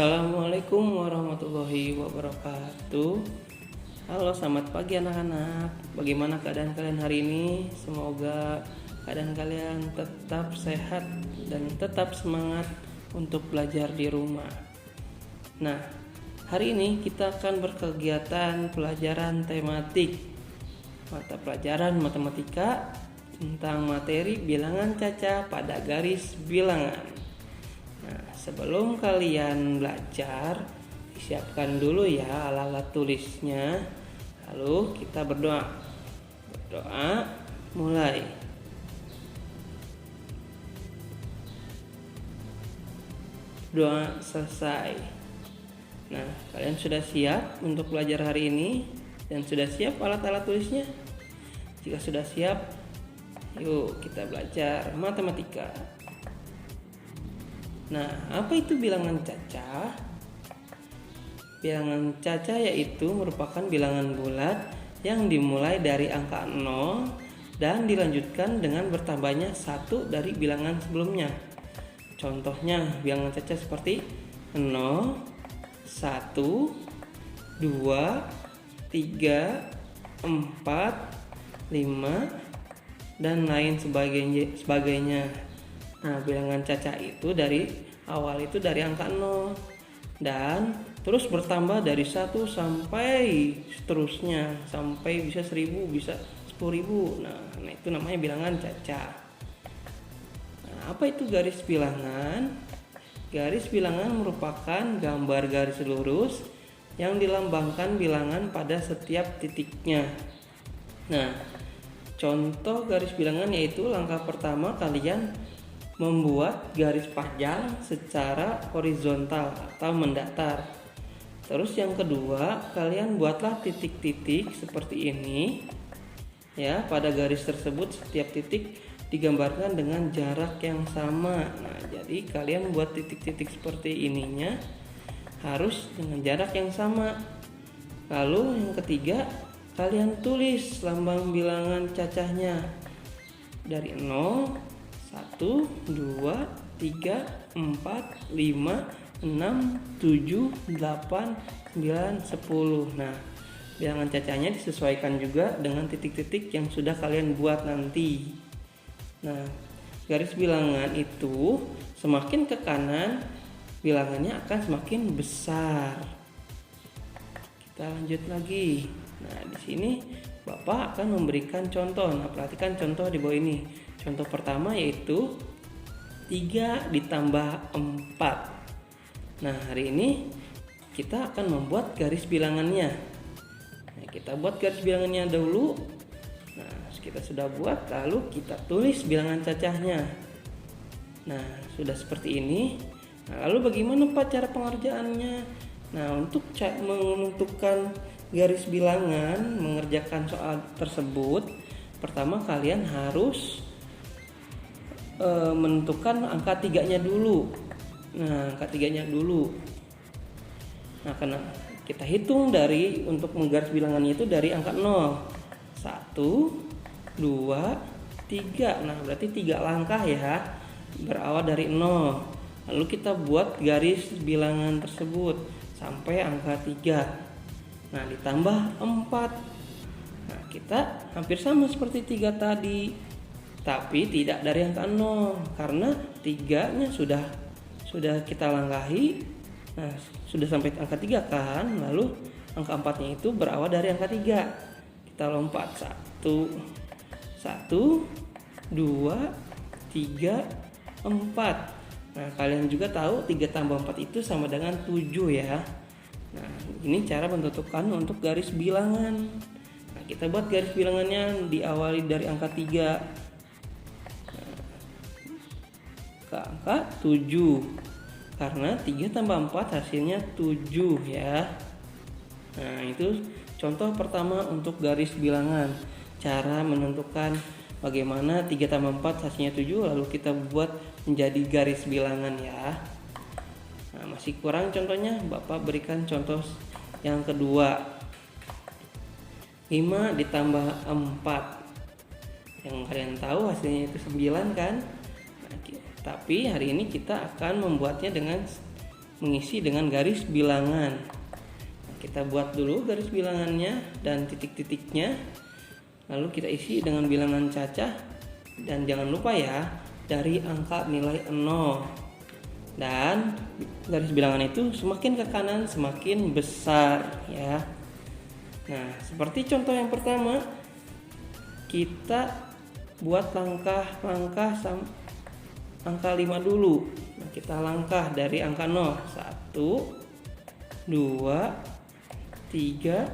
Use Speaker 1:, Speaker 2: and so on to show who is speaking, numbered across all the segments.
Speaker 1: Assalamualaikum warahmatullahi wabarakatuh. Halo, selamat pagi anak-anak. Bagaimana keadaan kalian hari ini? Semoga keadaan kalian tetap sehat dan tetap semangat untuk belajar di rumah. Nah, hari ini kita akan berkegiatan pelajaran tematik mata pelajaran matematika tentang materi bilangan caca pada garis bilangan. Nah, sebelum kalian belajar, disiapkan dulu ya alat-alat tulisnya. Lalu kita berdoa. Berdoa, mulai. Doa selesai. Nah, kalian sudah siap untuk belajar hari ini dan sudah siap alat-alat tulisnya? Jika sudah siap, yuk kita belajar matematika. Nah, apa itu bilangan caca? Bilangan caca yaitu merupakan bilangan bulat yang dimulai dari angka 0 dan dilanjutkan dengan bertambahnya 1 dari bilangan sebelumnya. Contohnya bilangan caca seperti 0, 1, 2, 3, 4, 5, dan lain sebagainya. Nah, bilangan caca itu dari awal itu dari angka 0 dan terus bertambah dari 1 sampai seterusnya, sampai bisa 1000, bisa 10.000. Nah, itu namanya bilangan caca. Nah, apa itu garis bilangan? Garis bilangan merupakan gambar garis lurus yang dilambangkan bilangan pada setiap titiknya. Nah, contoh garis bilangan yaitu langkah pertama kalian membuat garis panjang secara horizontal atau mendatar. Terus yang kedua, kalian buatlah titik-titik seperti ini. Ya, pada garis tersebut setiap titik digambarkan dengan jarak yang sama. Nah, jadi kalian buat titik-titik seperti ininya harus dengan jarak yang sama. Lalu yang ketiga, kalian tulis lambang bilangan cacahnya dari 0, 1, 2, 3, 4, 5, 6, 7, 8, 9, 10. Nah, bilangan cacahnya disesuaikan juga dengan titik-titik yang sudah kalian buat nanti. Nah, garis bilangan itu semakin ke kanan, bilangannya akan semakin besar. Kita lanjut lagi. Nah, di sini Bapak akan memberikan contoh. Nah, perhatikan contoh di bawah ini. Contoh pertama yaitu 3 ditambah 4. Nah, hari ini kita akan membuat garis bilangannya. Nah, kita buat garis bilangannya dahulu. Nah, kita sudah buat, lalu kita tulis bilangan cacahnya. Nah, sudah seperti ini. Nah, lalu bagaimana Pak cara pengerjaannya? Nah, untuk menentukan garis bilangan, mengerjakan soal tersebut, pertama kalian harus menentukan angka 3-nya dulu. Nah, angka 3-nya dulu. Nah, karena kita hitung dari untuk menggaris bilangannya itu dari angka 0. 1, 2, 3. Nah, berarti 3 langkah ya. Berawal dari 0. Lalu kita buat garis bilangan tersebut sampai angka 3. Nah, ditambah 4. Nah, kita hampir sama seperti 3 tadi. Tapi tidak dari angka 0 karena 3-nya sudah kita langkahi. Nah, sudah sampai angka 3 kan. Lalu angka 4-nya itu berawal dari angka 3. Kita lompat 1, 2, 3, 4. Nah, kalian juga tahu 3 tambah 4 itu sama dengan 7 ya. Nah, ini cara menentukan untuk garis bilangan. Nah, kita buat garis bilangannya diawali dari angka 3 ke angka 7. Karena 3 tambah 4 hasilnya 7 ya. Nah, itu contoh pertama untuk garis bilangan. Cara menentukan bagaimana 3 tambah 4 hasilnya 7, lalu kita buat menjadi garis bilangan ya. Nah, masih kurang contohnya, Bapak berikan contoh yang kedua. 5 ditambah 4. Yang kalian tahu hasilnya itu 9 kan? Nah, tapi hari ini kita akan membuatnya dengan mengisi dengan garis bilangan. Nah, kita buat dulu garis bilangannya dan titik-titiknya. Lalu kita isi dengan bilangan cacah. Dan jangan lupa ya, dari angka nilai 0. Dan garis bilangan itu semakin ke kanan semakin besar ya. Nah, seperti contoh yang pertama, kita buat langkah-langkah angka 5 dulu. Nah, kita langkah dari angka 0. 1, 2, 3,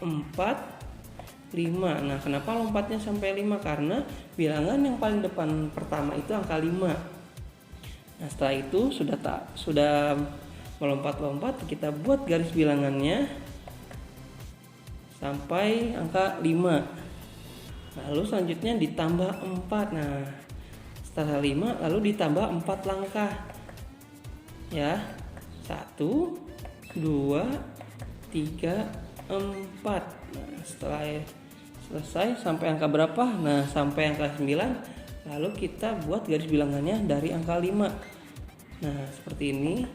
Speaker 1: 4, 5. Nah, kenapa lompatnya sampai 5? Karena bilangan yang paling depan pertama itu angka 5. Nah, setelah itu sudah melompat-lompat, kita buat garis bilangannya sampai angka 5. Lalu selanjutnya ditambah 4. Nah, setelah 5 lalu ditambah 4 langkah. Ya. 1, 2, 3, 4. Nah, setelah selesai sampai angka berapa? Nah, sampai angka 9. Lalu kita buat garis bilangannya dari angka 5. Nah, seperti ini.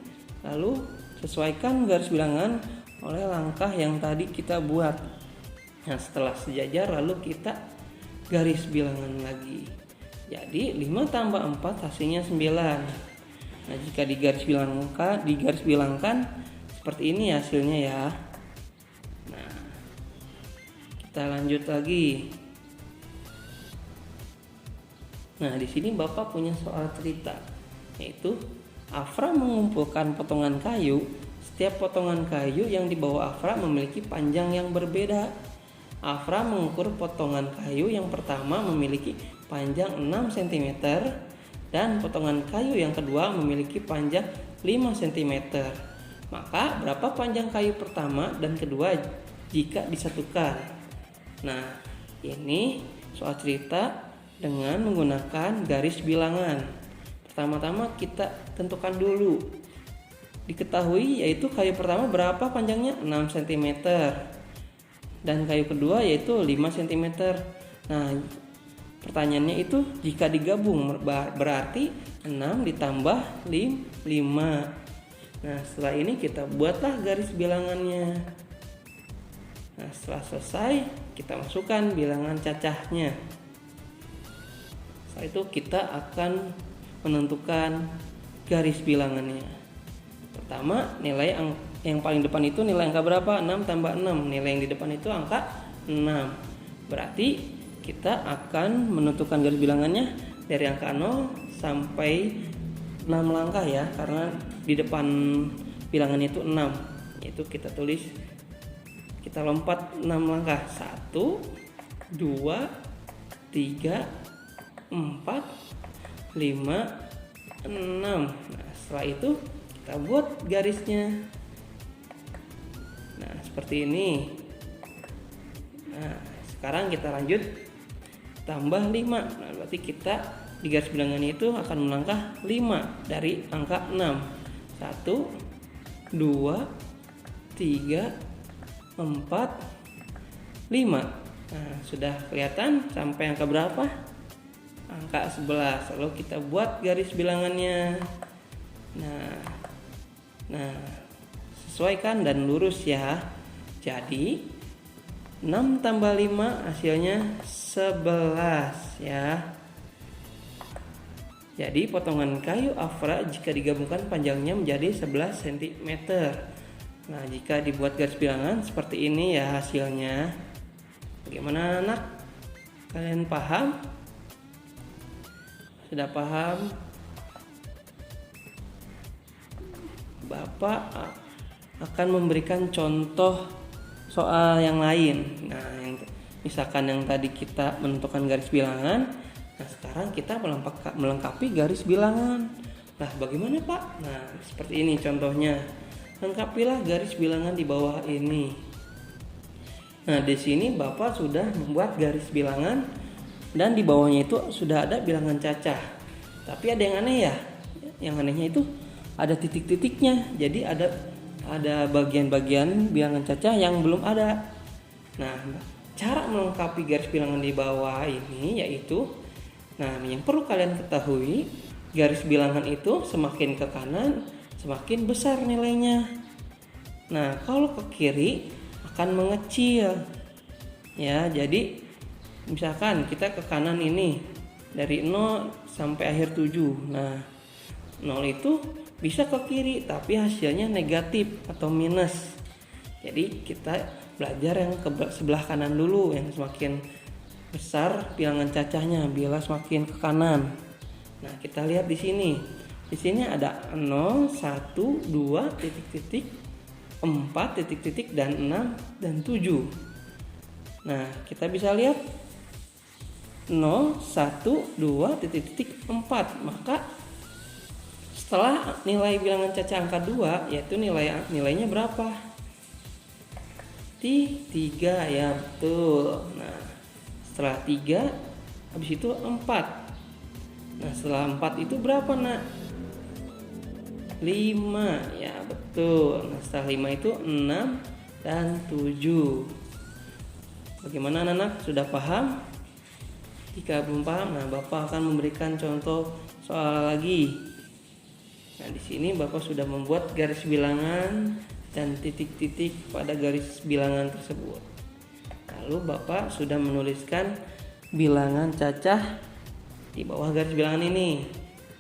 Speaker 1: Lalu sesuaikan garis bilangan oleh langkah yang tadi kita buat. Nah, setelah sejajar lalu kita garis bilangan lagi. Jadi 5 tambah 4 hasilnya 9. Nah, jika digaris bilangkan seperti ini hasilnya ya. Nah, kita lanjut lagi. Nah, di sini Bapak punya soal cerita, yaitu Afra mengumpulkan potongan kayu. Setiap potongan kayu yang dibawa Afra memiliki panjang yang berbeda. Afra mengukur potongan kayu yang pertama memiliki panjang 6 cm dan potongan kayu yang kedua memiliki panjang 5 cm. Maka berapa panjang kayu pertama dan kedua jika disatukan? Nah, ini soal cerita dengan menggunakan garis bilangan. Pertama-tama kita tentukan dulu. Diketahui yaitu kayu pertama berapa panjangnya? 6 cm. Dan kayu kedua yaitu 5 cm. Nah, pertanyaannya itu jika digabung berarti 6 ditambah 5. Nah, setelah ini kita buatlah garis bilangannya. Nah, setelah selesai kita masukkan bilangan cacahnya. Setelah itu kita akan menentukan garis bilangannya. Pertama, nilai yang paling depan itu nilai angka berapa? 6 tambah 6. Nilai yang di depan itu angka 6. Berarti kita akan menentukan garis bilangannya dari angka 0 sampai 6 langkah ya, karena di depan bilangannya itu 6. Yaitu kita tulis, kita lompat 6 langkah. 1, 2, 3, 4, 5, 6. Nah, setelah itu kita buat garisnya. Nah, seperti ini. Nah, sekarang kita lanjut tambah 5. Nah, berarti kita di garis bilangan itu akan melangkah 5 dari angka 6. 1, 2, 3, 4, 5. Nah, sudah kelihatan sampai angka berapa? Angka 11. Lalu kita buat garis bilangannya. Nah, sesuaikan dan lurus ya. Jadi 6 tambah 5 hasilnya 11 ya. Jadi potongan kayu Afra jika digabungkan panjangnya menjadi 11 cm. Nah, jika dibuat garis bilangan seperti ini ya hasilnya. Bagaimana anak? Kalian paham? Sudah paham? Bapak akan memberikan contoh soal yang lain. Nah, misalkan yang tadi kita menentukan garis bilangan, nah sekarang kita melengkapi garis bilangan. Nah, bagaimana Pak? Nah, seperti ini contohnya. Lengkapilah garis bilangan di bawah ini. Nah, di sini Bapak sudah membuat garis bilangan dan di bawahnya itu sudah ada bilangan cacah. Tapi ada yang aneh ya. Yang anehnya itu ada titik-titiknya. Jadi ada bagian-bagian bilangan cacah yang belum ada. Nah, cara melengkapi garis bilangan di bawah ini yaitu, nah yang perlu kalian ketahui, garis bilangan itu semakin ke kanan semakin besar nilainya. Nah, kalau ke kiri akan mengecil. Ya, jadi misalkan kita ke kanan ini dari 0 sampai akhir 7. Nah, 0 itu bisa ke kiri tapi hasilnya negatif atau minus. Jadi kita belajar yang ke sebelah kanan dulu, yang semakin besar bilangan cacahnya bila semakin ke kanan. Nah, kita lihat di sini. Di sini ada 0, 1, 2, titik-titik, 4, titik-titik, dan 6, dan 7. Nah, kita bisa lihat 0, 1, 2, titik-titik, 4. Maka setelah nilai bilangan cacah angka 2, yaitu nilainya berapa? 3, ya betul. Nah, setelah 3, habis itu 4. Nah, setelah 4 itu berapa, nak? 5, ya betul. Nah, setelah 5 itu 6 dan 7. Bagaimana anak-anak? Sudah paham? Jika belum paham, nah Bapak akan memberikan contoh soal lagi. Nah, di sini Bapak sudah membuat garis bilangan dan titik-titik pada garis bilangan tersebut. Lalu Bapak sudah menuliskan bilangan cacah di bawah garis bilangan ini.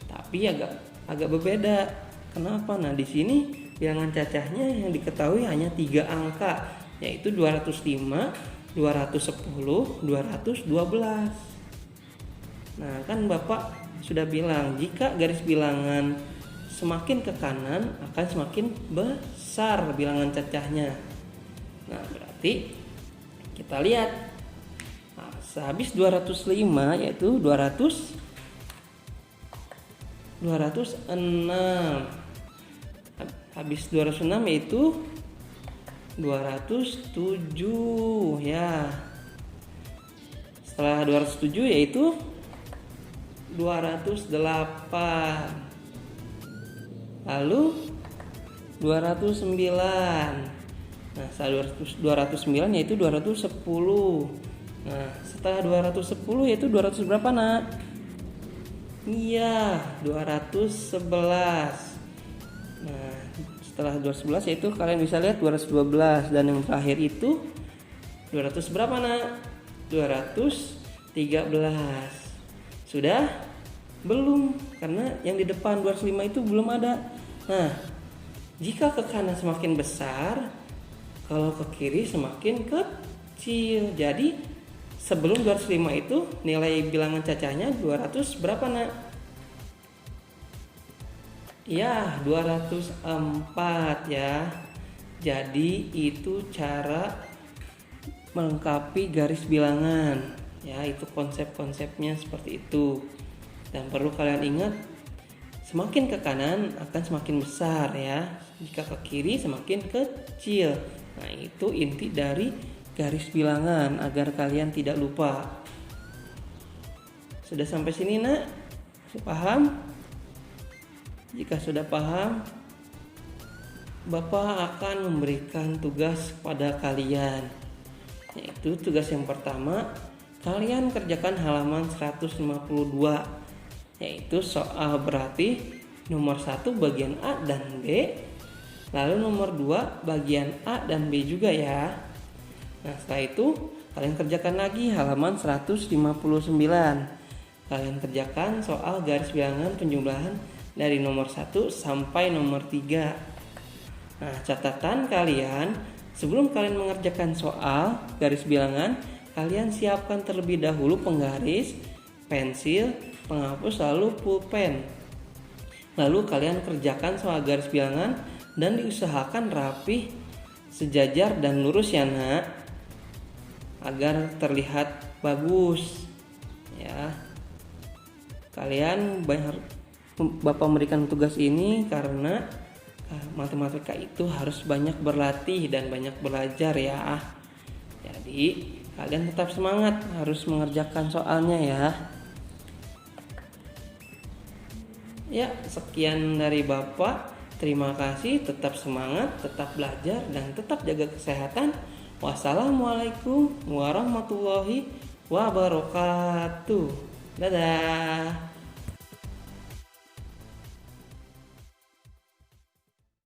Speaker 1: Tapi agak berbeda. Kenapa? Nah, di sini bilangan cacahnya yang diketahui hanya 3 angka, yaitu 205, 210, 212. Nah, kan Bapak sudah bilang jika garis bilangan semakin ke kanan akan semakin besar bilangan cacahnya. Nah, berarti kita lihat. Nah, sehabis 205 yaitu 206. Habis 206 yaitu 207 ya. Setelah 207 yaitu 208. Lalu 209. Nah, setelah 209 yaitu 210. Nah, setelah 210 yaitu 200 berapa, nak? Iya, 211. Nah, setelah 211 yaitu kalian bisa lihat 212, dan yang terakhir itu 200 berapa, nak? 213. Sudah? Belum, karena yang di depan 205 itu belum ada. Nah, jika ke kanan semakin besar, kalau ke kiri semakin kecil. Jadi sebelum 205 itu nilai bilangan cacahnya 200 berapa, nak? Ya, 204 ya. Jadi itu cara melengkapi garis bilangan. Ya, itu konsep-konsepnya seperti itu. Dan perlu kalian ingat, semakin ke kanan akan semakin besar ya. Jika ke kiri semakin kecil. Nah, itu inti dari garis bilangan agar kalian tidak lupa. Sudah sampai sini, nak? Sudah paham? Jika sudah paham, Bapak akan memberikan tugas kepada kalian. Yaitu tugas yang pertama, kalian kerjakan halaman 152. Yaitu soal berarti nomor 1 bagian A dan B. Lalu nomor 2 bagian A dan B juga ya. Nah, setelah itu kalian kerjakan lagi halaman 159. Kalian kerjakan soal garis bilangan penjumlahan dari nomor 1 sampai nomor 3. Nah, catatan kalian, sebelum kalian mengerjakan soal garis bilangan, kalian siapkan terlebih dahulu penggaris, pensil, penghapus, lalu pulpen. Lalu kalian kerjakan soal garis bilangan dan diusahakan rapih, sejajar dan lurus ya, nak, agar terlihat bagus ya. Kalian Bapak memberikan tugas ini karena matematika itu harus banyak berlatih dan banyak belajar ya. Jadi kalian tetap semangat harus mengerjakan soalnya ya. Ya, sekian dari Bapak. Terima kasih, tetap semangat, tetap belajar, dan tetap jaga kesehatan. Wassalamualaikum warahmatullahi wabarakatuh. Dadah.